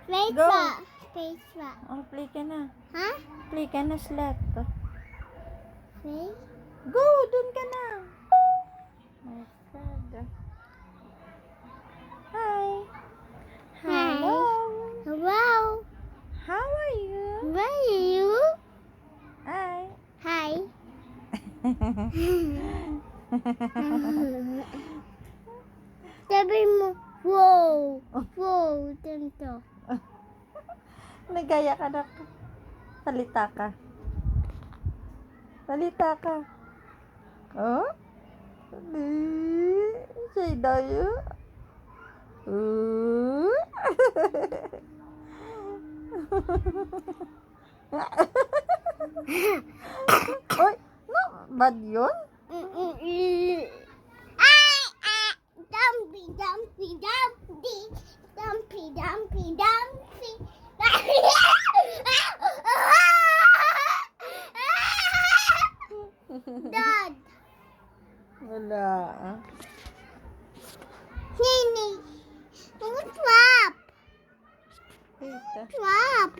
Face Go. pa. Face pa. Oh, play ka na. Ha? Play ka na, Slat. Face? Go, dun ka na. My God. Hi. Hello. Hello. How are you? Where are you? Hi. Hi. Sabi mo, wow. Wow, ganito. Nagaya ka na. Salita ka. Salita ka. Oh? Say dayo. Oy, no, bad yun? Dumpy, dumpy, dumpy. Dumpy, dumpy, dumpy. Dad. Wala. Nini. What's up? Tita. What's up?